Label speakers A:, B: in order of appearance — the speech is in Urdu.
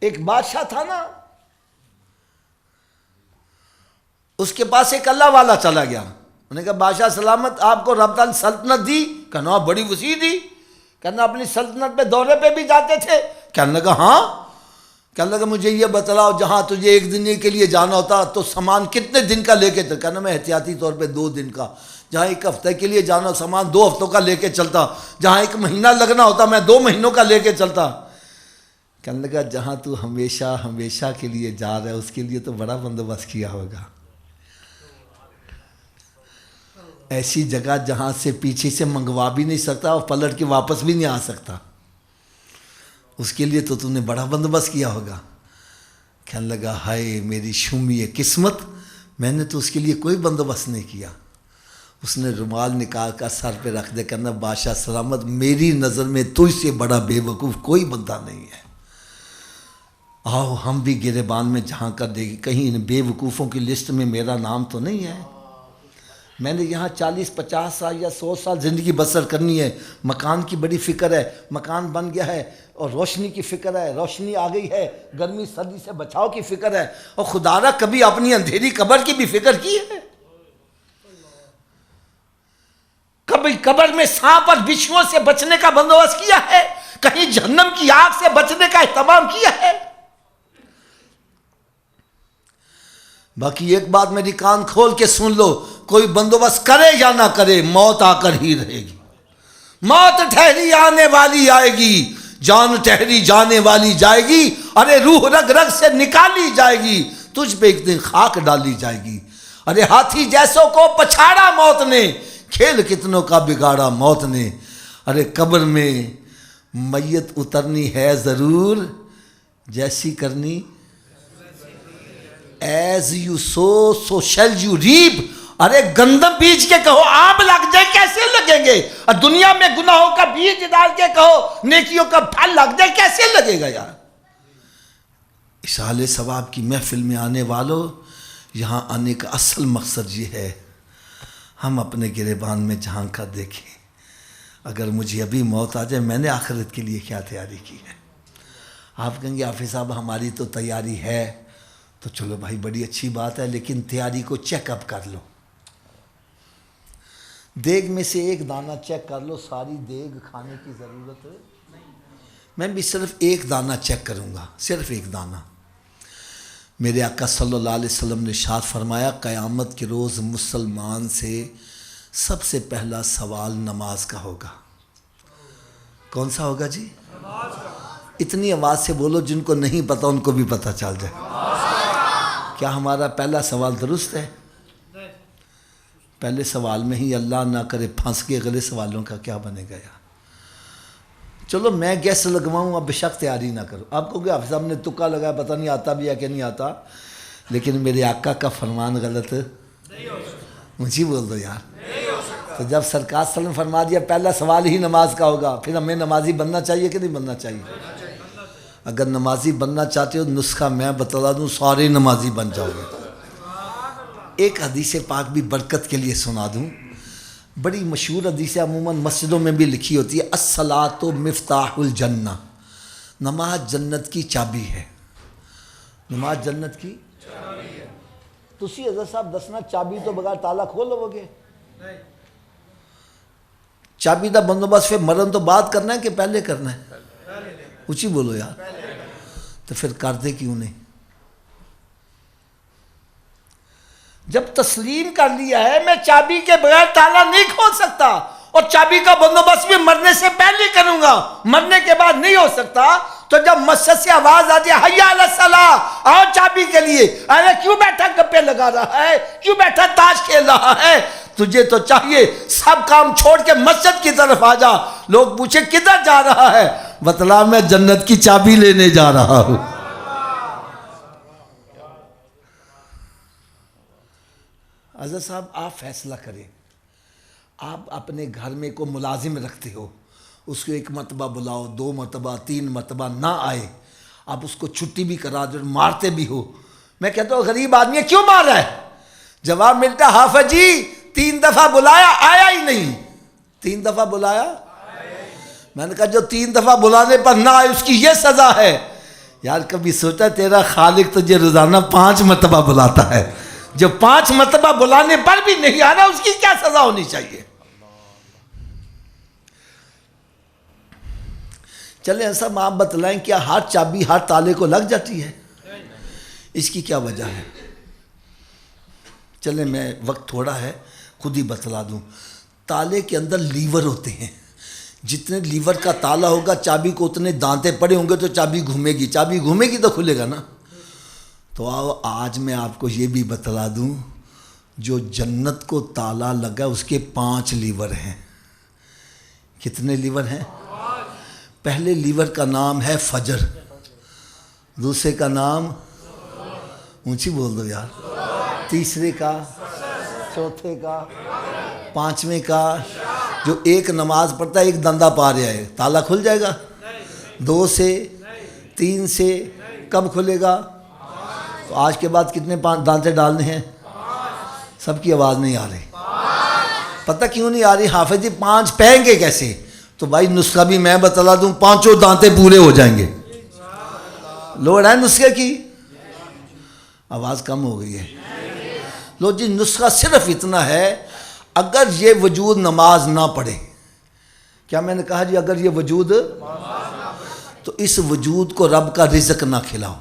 A: ایک بادشاہ تھا نا، اس کے پاس ایک اللہ والا چلا گیا. انہوں نے کہا بادشاہ سلامت، آپ کو رب تعالیٰ سلطنت دی؟ کہنا بڑی وسیع دی. کہنا اپنی سلطنت پہ دورے پہ بھی جاتے تھے؟ کہنے لگا ہاں. کہنے لگا مجھے یہ بتلاؤ، جہاں تجھے ایک دن کے لیے جانا ہوتا تو سامان کتنے دن کا لے کے چلتا؟ کہنا میں احتیاطی طور پہ 2 دن کا. جہاں 1 ہفتے کے لیے جانا سامان 2 ہفتوں کا لے کے چلتا. جہاں 1 مہینہ لگنا ہوتا میں 2 مہینوں کا لے کے چلتا. کہنے لگا جہاں تو ہمیشہ ہمیشہ کے لیے جا رہا ہے اس کے لیے تو بڑا بندوبست کیا ہوگا. ایسی جگہ جہاں سے پیچھے سے منگوا بھی نہیں سکتا اور پلٹ کے واپس بھی نہیں آ سکتا، اس کے لیے تو نے بڑا بندوبست کیا ہوگا. کہنے لگا ہائے میری شومی قسمت، میں نے تو اس کے لیے کوئی بندوبست نہیں کیا. اس نے رومال نکال کر سر پہ رکھ دے. کہنا بادشاہ سلامت، میری نظر میں تجھ سے بڑا بے وقوف کوئی بندہ نہیں ہے. آؤ ہم بھی گریبان میں جھانک کر دے گی، کہیں ان بے وقوفوں کی لسٹ میں میرا نام تو نہیں ہے. میں نے یہاں 40-50 سال یا 100 سال زندگی بسر کرنی ہے. مکان کی بڑی فکر ہے، مکان بن گیا ہے، اور روشنی کی فکر ہے، روشنی آ گئی ہے، گرمی سردی سے بچاؤ کی فکر ہے. اور خدا را کبھی اپنی اندھیری قبر کی بھی فکر کی ہے؟ کبھی قبر میں سانپ اور بچھوؤں سے بچنے کا بندوبست کیا ہے؟ کہیں جہنم کی آگ سے بچنے کا اہتمام کیا ہے؟ باقی ایک بات میری کان کھول کے سن لو، کوئی بندوبست کرے یا نہ کرے موت آ کر ہی رہے گی. موت ٹھہری آنے والی آئے گی، جان ٹھہری جانے والی جائے گی. ارے روح رگ رگ سے نکالی جائے گی، تجھ پہ ایک دن خاک ڈالی جائے گی. ارے ہاتھی جیسوں کو پچھاڑا موت نے، کھیل کتنوں کا بگاڑا موت نے. ارے قبر میں میت اترنی ہے ضرور، جیسی کرنی as you sow so shall you reap. ارے گندم بیج کے کہو آم لگ جائے کیسے لگیں گے؟ اور دنیا میں گناہوں کا بیج ڈال کے کہو نیکیوں کا پھل لگ جائے کیسے لگے گا یار؟ اشال ثواب کی محفل میں آنے والوں، یہاں آنے کا اصل مقصد یہ ہے ہم اپنے گریبان میں جھانک کر دیکھیں. اگر مجھے ابھی موت آ جائے میں نے آخرت کے لیے کیا تیاری کی ہے؟ آپ کہیں گے حافظ صاحب ہماری تو تیاری ہے. تو چلو بھائی بڑی اچھی بات ہے، لیکن تیاری کو چیک اپ کر لو. دیگ میں سے ایک دانہ چیک کر لو، ساری دیگ کھانے کی ضرورت نہیں. میں بھی صرف ایک دانہ چیک کروں گا، صرف ایک دانہ. میرے آقا صلی اللہ علیہ وسلم نے ارشاد فرمایا قیامت کے روز مسلمان سے سب سے پہلا سوال نماز کا ہوگا. کون سا ہوگا جی؟ نماز کا. اتنی آواز سے بولو جن کو نہیں پتا ان کو بھی پتہ چل جائے. کیا ہمارا پہلا سوال درست ہے؟ پہلے سوال میں ہی اللہ نہ کرے پھنس کے اگلے سوالوں کا کیا بنے گا یار؟ چلو میں گیس لگواؤں، اب بشک تیاری نہ کرو. آپ کو کہ حافظ صاحب نے تکا لگایا، پتہ نہیں آتا بھی ہے کہ نہیں آتا، لیکن میرے آقا کا فرمان غلط نہیں ہو سکتا. مجھے بول دو یار. تو جب سرکار صلی اللہ علیہ وسلم فرما دیا پہلا سوال ہی نماز کا ہوگا، پھر ہمیں نمازی بننا چاہیے کہ نہیں بننا چاہیے؟ اگر نمازی بننا چاہتے ہو نسخہ میں بتا دوں، سارے نمازی بن جاؤ گے. ایک حدیث پاک بھی برکت کے لیے سنا دوں، بڑی مشہور حدیث ہے، عموماً مسجدوں میں بھی لکھی ہوتی ہے. الصلاۃ مفتاح الجنہ، نماز جنت کی چابی ہے. نماز جنت کی چابی ہے. تسی حضرت صاحب دسنا چابی تو بغیر تالا کھول لو گے؟ چابی دا بندوبست پھر مرن تو بعد کرنا ہے کہ پہلے کرنا ہے؟ اونچی بولو یار. تو پھر کر دے کیوں نہیں؟ جب تسلیم کر لیا ہے میں چابی کے بغیر تالا نہیں کھول سکتا، اور چابی کا بندوبست بھی مرنے سے پہلے کروں گا، مرنے کے بعد نہیں ہو سکتا. تو جب مسجد سے آواز آ جائے حی علی الصلاۃ، آؤ چابی کے لیے، ارے کیوں بیٹھا گپے لگا رہا ہے، کیوں بیٹھا تاش کھیل رہا ہے؟ تجھے تو چاہیے سب کام چھوڑ کے مسجد کی طرف آ جا. لوگ پوچھے کدھر جا رہا ہے؟ بتلا میں جنت کی چابی لینے جا رہا ہوں. حضرت صاحب آپ فیصلہ کریں. آپ اپنے گھر میں کو ملازم رکھتے ہو، اس کو 1 مرتبہ بلاؤ، 2 مرتبہ 3 مرتبہ نہ آئے، آپ اس کو چھٹی بھی کرا دو، مارتے بھی ہو. میں کہتا ہوں غریب آدمی ہے کیوں مار رہا ہے؟ جواب ملتا حافظ جی 3 دفعہ بلایا آیا ہی نہیں. 3 دفعہ بلایا، میں نے کہا جو 3 دفعہ بلانے پر نہ آئے اس کی یہ سزا ہے یار کبھی سوچا تیرا خالق تجھے روزانہ 5 مرتبہ بلاتا ہے، جو 5 مرتبہ بلانے پر بھی نہیں آ رہا اس کی کیا سزا ہونی چاہیے؟ چلیں ایسا آپ بتلائیں کیا ہر چابی ہر تالے کو لگ جاتی ہے؟ اس کی کیا وجہ ہے؟ چلیں میں وقت تھوڑا ہے خود ہی بتلا دوں. تالے کے اندر لیور ہوتے ہیں، جتنے لیور کا تالا ہوگا چابی کو اتنے دانتے پڑے ہوں گے تو چابی گھومے گی، چابی گھومے گی تو کھلے گا نا. تو آج میں آپ کو یہ بھی بتلا دوں، جو جنت کو تالا لگا اس کے 5 لیور ہیں. کتنے لیور ہیں؟ پہلے لیور کا نام ہے فجر، دوسرے کا نام اونچی بول دو یار، تیسرے کا، چوتھے کا، 5ویں کا. جو ایک نماز پڑھتا ہے ایک دندہ پا رہا ہے تالا کھل جائے گا؟ 2 سے 3 سے کب کھلے گا؟ تو آج کے بعد کتنے دانتے ڈالنے ہیں؟ سب کی آواز نہیں آ رہی. پتہ کیوں نہیں آ رہی؟ حافظ جی 5 پہیں گے کیسے؟ تو بھائی نسخہ بھی میں بتلا دوں، 5 دانتے پورے ہو جائیں گے. لوڑ ہے نسخے کی؟ آواز کم ہو گئی ہے. لو جی نسخہ صرف اتنا ہے، اگر یہ وجود نماز نہ پڑھے، کیا میں نے کہا جی اگر یہ وجود، تو اس وجود کو رب کا رزق نہ کھلاؤ.